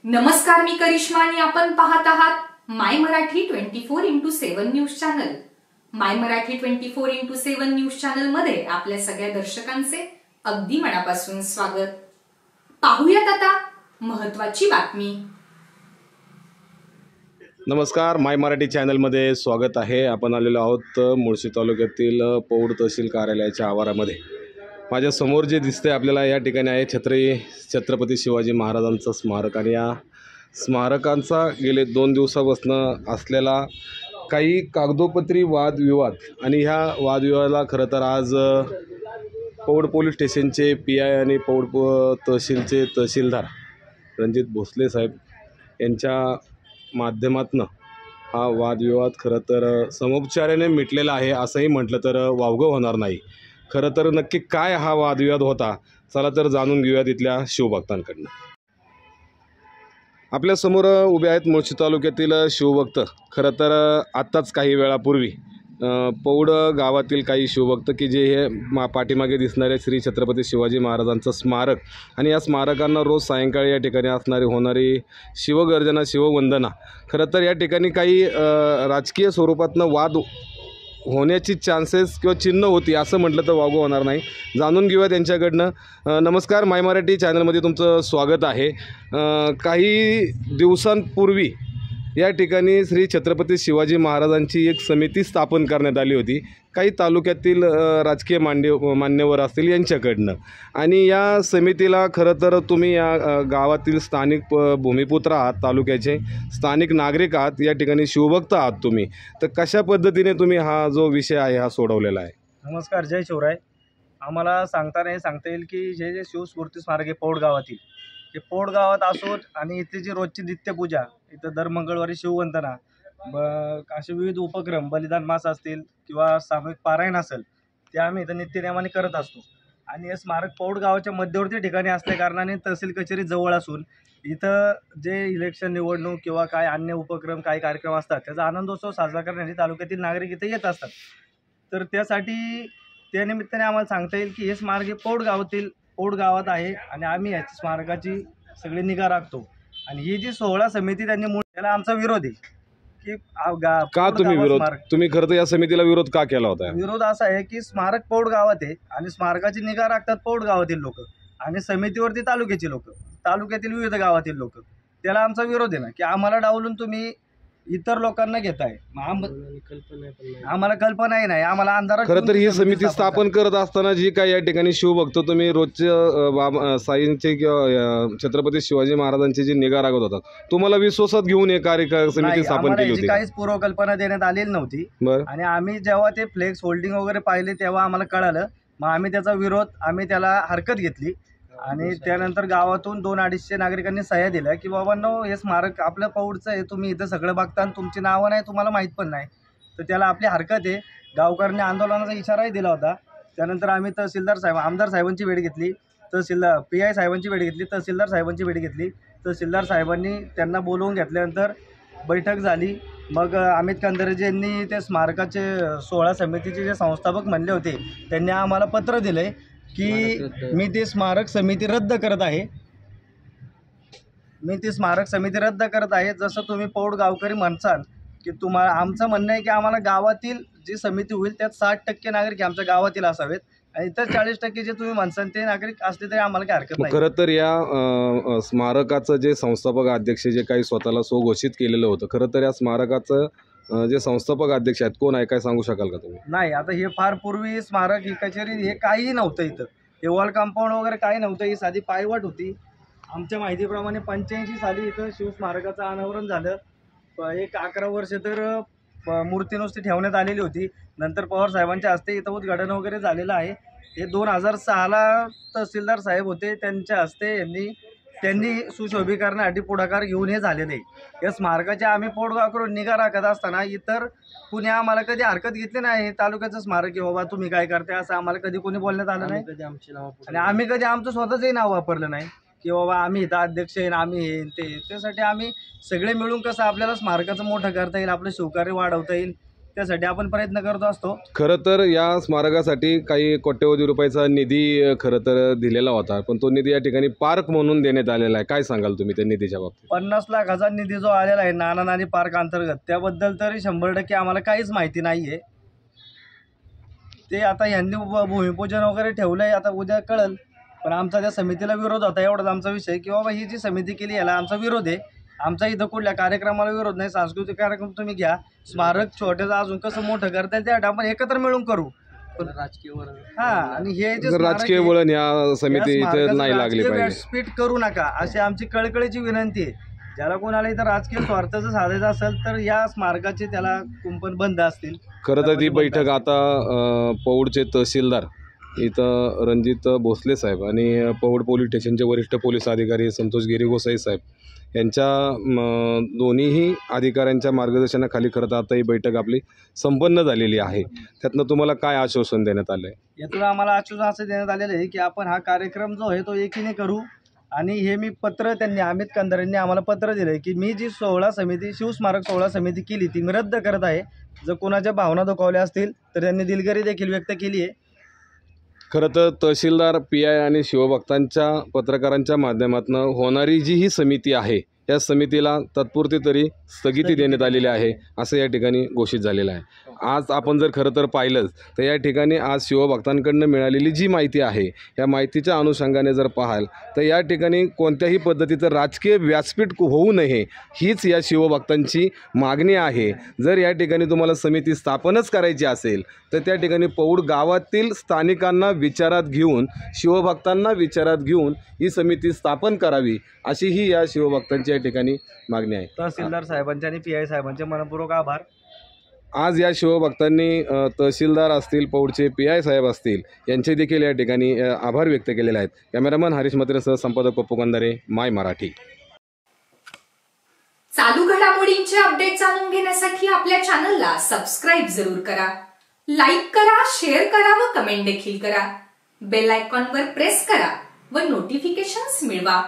नमस्कार, मी करिश्मा आणि आपण पाहत आहात माय मराठी 24x7 न्यूज चॅनल। माय मराठी 24x7 न्यूज चॅनल मध्ये आपल्या सगळ्या दर्शकांचे अगदी मनापासून स्वागत। पाहूयात आता महत्त्वाची बातमी। नमस्कार, माय मराठी चॅनलमध्ये स्वागत आहे। आपण आलेलो आहोत मुळशी तालुक्यातील पौड तहसील कार्यालयाच्या आवारामध्ये। माझ्या समोर जे दिसते आपल्याला या ठिकाणी आहे छत्रपती शिवाजी महाराजांचं स्मारक आणि या स्मारकांचा गेले 2 दिवसापासून असलेला काही कागदोपत्री वादविवाद आणि ह्या वादविवादाला खरं तर आज पौड पोलीस स्टेशनचे PI आणि पौड तहसीलचे तहसीलदार रणजित भोसले साहेब यांच्या माध्यमातून हा वादविवाद खरं तर समोपचाराने मिटलेला आहे असंही म्हटलं तर वावगं होणार नाही। खरं तर नक्की काय हा वादविवाद होता, चला तर जाणून घेऊयात इथल्या शिवभक्तांकडनं। आपल्या समोर उभे आहेत मुळशी तालुक्यातील शिवभक्त। खरं तर आत्ताच काही वेळापूर्वी पौड गावातील काही शिवभक्त की जे हे पाठीमागे दिसणारे श्री छत्रपती शिवाजी महाराजांचं स्मारक आणि या स्मारकांना रोज सायंकाळी या ठिकाणी होणारी शिवगर्जना शिववंदना खरं तर या ठिकाणी काही राजकीय स्वरूपातनं वाद होण्याची चान्सेस किंवा चिन्ह होती असं म्हटलं तर वावगं होणार नाही। जाणून घेऊया त्यांच्याकडनं। नमस्कार, माय मराठी चॅनलमध्ये तुमचं स्वागत आहे। काही दिवसांपूर्वी या ठिकाणी श्री छत्रपती शिवाजी महाराजांची एक समिती स्थापन करण्यात आली होती काही तालुक्यातील राजकीय मान्यवर असतील यांच्याकडनं, आणि या समितीला खरं तर तुम्ही या गावातील स्थानिक भूमिपुत्र आहात, तालुक्याचे स्थानिक नागरिक आहात, या ठिकाणी शिवभक्त आहात तुम्ही, तर कशा पद्धतीने तुम्ही हा जो विषय आहे हा सोडवलेला आहे? नमस्कार, जय शिवराय। आम्हाला सांगताना हे सांगता येईल की जे शिवस्फूर्ती स्मारक आहे पौड गावातील, हे पौड गावात असून आणि इथे जी रोजची नित्यपूजा, इथं दर मंगळवारी शिववंदना, असे विविध उपक्रम, बलिदान मास असतील किंवा सामूहिक पारायण असेल, ते आम्ही इथं नित्यनेमाने करत असतो। आणि हे स्मारक पौड गावाच्या मध्यवर्ती ठिकाणी असल्या कारणाने तहसील कचेरी जवळ असून इथं जे इलेक्शन, निवडणूक किंवा काय अन्य उपक्रम, काही कार्यक्रम असतात त्याचा आनंदोत्सव साजरा करण्यासाठी तालुक्यातील नागरिक इथे येत असतात। तर त्यासाठी त्या निमित्ताने आम्हाला सांगता येईल की हे स्मारक हे पौड गावात आहे आणि आम्ही या स्मारकाची सगळी निगा राखतो। आणि ही जी 16 समिती त्यांनी त्याला आमचा विरोध आहे की का तुम्ही खरं तर या समितीला विरोध का केला होता? विरोध असा आहे की स्मारक पौड गावात आहे आणि स्मारकाची निगा राखतात पौड गावातील लोक आणि समितीवरती तालुक्याची लोक, तालुक्यातील विविध गावातील लोक। त्याला आमचा विरोध आहे ना की आम्हाला डावलून तुम्ही इतर लोकांना घेताय। आम्हाला कल्पना नाही, आम्हाला अंधारात। खरं तर ही समिती स्थापन करत असताना जी काही या ठिकाणी शिवभक्त तुम्ही रोजच्या साईंचे किंवा छत्रपती शिवाजी महाराजांची जी निगा राखत होतात, तुम्हाला विश्वासात घेऊन हे समिती स्थापन केली होती? काहीच पूर्वकल्पना देण्यात आलेली नव्हती। आणि आम्ही जेव्हा ते फ्लेक्स होल्डिंग वगैरे पाहिले तेव्हा आम्हाला कळालं, मग आम्ही त्याचा विरोध, आम्ही त्याला हरकत घेतली आणि त्यानंतर गावातून 200-250 नागरिकांनी सह्या दिल्या की बाबांनो, हे स्मारक आपलं पौडचं आहे, तुम्ही इथं सगळं बघता आणि तुमची नावं नाही, तुम्हाला माहीत पण नाही, तर त्याला आपली हरकत आहे। गावकऱ्यांनी आंदोलनाचा इशाराही दिला होता। त्यानंतर आम्ही तहसीलदार साहेब, आमदार साहेबांची भेट घेतली, PI साहेबांची भेट घेतली, तहसीलदार साहेबांची भेट घेतली। तहसीलदार साहेबांनी त्यांना बोलवून घेतल्यानंतर बैठक झाली। मग अमित कंदरेजी यांनी त्या स्मारकाचे 16 समितीचे जे संस्थापक म्हणले होते त्यांनी आम्हाला पत्र दिले की मी ती स्मारक समिती रद्द करत आहे। जसं तुम्ही पौड गावकरी म्हणसाल की तुम्हाला, आमचं म्हणणं आहे की आम्हाला गावातील जी समिती होईल त्यात 60% नागरिक आमच्या गावातील असावेत आणि इतर 40% जे तुम्ही म्हणसाल ते नागरिक असले तरी आम्हाला काही हरकत नाही। खरं तर या स्मारकाचं जे संस्थापक अध्यक्ष जे काही स्वतःला स्वघोषित केलेलं होतं, खरं तर या स्मारकाचं जे संस्थापक अध्यक्ष आहेत कोण आहे, काय सांगू शकाल का तुम्ही? नाही, आता हे फार पूर्वी स्मारक, ही कचेरी, हे काहीही नव्हतं इथं, हे वॉल कंपाऊंड वगैरे काही नव्हतं, ही साधी पायवाट होती। आमच्या माहितीप्रमाणे 85 साली इथं शिवस्मारकाचं अनावरण झालं। एक 11 वर्ष तर मूर्ती नुसती ठेवण्यात आलेली होती। नंतर पवार साहेबांच्या हस्ते इथं उद्घाटन वगैरे झालेलं आहे। हे 2006ला तहसीलदार साहेब होते, त्यांच्या हस्ते त्यांनी सुशोभीकरणासाठी पुढाकार घेऊन हे झालेलं आहे। या स्मारकाचे आम्ही पौड गावकरून निगा राखत असताना इतर कुणी आम्हाला कधी हरकत घेतली नाही। तालुक्याचं स्मारक आहे बाबा, तुम्ही काय करताय असं आम्हाला कधी कोणी बोलण्यात आलं नाही आणि आम्ही कधी आमचं स्वतःचंही नाव वापरलं नाही की बाबा आम्ही इथं अध्यक्ष आहे, आम्ही हे ते। त्यासाठी आम्ही सगळे मिळून कसं आपल्याला स्मारकाचं मोठं करता येईल, आपलं शिवकार्य वाढवता येईल, त्यासाठी आपण प्रयत्न करत असतो. खरं तर या स्मारकासाठी काही कोट्यवधी रुपयाचा निधी खरं तर दिलेला होता, पण तो निधी या ठिकाणी पार्क म्हणून देण्यात आलेला आहे. काय सांगाल तुम्ही त्या निधीच्या बाबतीत? 50 लाखाचा निधी जो आलेला आहे नाना नानी पार्क अंतर्गत, त्याबद्दल तरी 100% आम्हाला काहीच माहिती नाहीये. ते आता यांनी भूमिपूजन वगैरे ठेवलंय, आता उद्या कळल. पण आमचा त्या समितीला विरोध होता, एवढाच आमचा विषय की बाबा ही जी समिती केली याला आमचा विरोध आहे. आमचा इथं कुठल्या कार्यक्रमाला विरोध नाही. सांस्कृतिक कार्यक्रम तुम्ही घ्या, स्मारक छोट्याचं अजून कसं मोठं करता येईल त्या आपण एकत्र मिळून करू. राजकीय वळण आणि हे जे राजकीय वळण या समिती इथे नाही लागली पाहिजे, व्यासपीठ करू नका अशी आमची कळकळीची विनंती आहे. ज्याला कोणाला इथं राजकीय स्वार्थाचं साधायचं असेल तर या स्मारकाचे त्याला कुंपण बंद असतील. खरं तर ती बैठक आता पौडचे तहसीलदार इथं रणजित भोसले साहेब आणि पौड पोलीस स्टेशनचे वरिष्ठ पोलीस अधिकारी संतोष गिरी गोसाई साहेब यांच्या दोन्हीही अधिकाऱ्यांच्या मार्गदर्शनाखाली खरं तर आता ही बैठक आपली संपन्न झालेली आहे. त्यातनं तुम्हाला काय आश्वासन देण्यात आलं आहे? यातून आम्हाला आश्वासन असं देण्यात आलेलं आहे की आपण हा कार्यक्रम जो आहे तो एकीने करू. आणि हे मी पत्र त्यांनी अमित कंदार यांनी आम्हाला पत्र दिलं आहे की मी जी शिवस्मारक 16 समिती केली ती मी रद्द करत आहे. जर कोणाच्या भावना दुखावल्या असतील तर त्यांनी दिलगिरी देखील व्यक्त केली आहे. खरं तर तहसीलदार, PI आणि शिवभक्तांच्या पत्रकारांच्या माध्यमातून होणारी जी ही समिती आहे या समितीला तात्पुरती तरी स्थगिती देण्यात आलेली आहे असं या ठिकाणी घोषित झालेलं आहे. आज आपण जर खरं तर पाहिलंच तर या ठिकाणी आज शिवभक्तांकडनं मिळालेली जी माहिती आहे या माहितीच्या अनुषंगाने जर पाहाल तर या ठिकाणी कोणत्याही पद्धतीचं राजकीय व्यासपीठ होऊ नये हीच या शिवभक्तांची मागणी आहे. जर या ठिकाणी तुम्हाला समिती स्थापनच करायची असेल तर त्या ठिकाणी पौड गावातील स्थानिकांना विचारात घेऊन, शिवभक्तांना विचारात घेऊन ही समिती स्थापन करावी अशी ही या शिवभक्तांची या ठिकाणी मागणी आहे. तहसीलदार साहेबांचे आणि PI साहेबांचे मनपूर्वक आभार. आज या शिवभक्तांनी तहसीलदार असतील, पौडचे PI साहेब असतील यांचे देखील या ठिकाणी आभार व्यक्त केलेले आहेत. कॅमेरामन हरीश म्हात्रेसह संपादक पप्पू कंदारे, माय मराठी. चालू घडामोडींचे अपडेट जाणून घेण्यासाठी आपल्या चॅनलला सबस्क्राईब जरूर करा, लाईक करा, शेअर करा व कमेंट देखील करा. बेल आयकॉनवर प्रेस करा व नोटिफिकेशन्स मिळवा.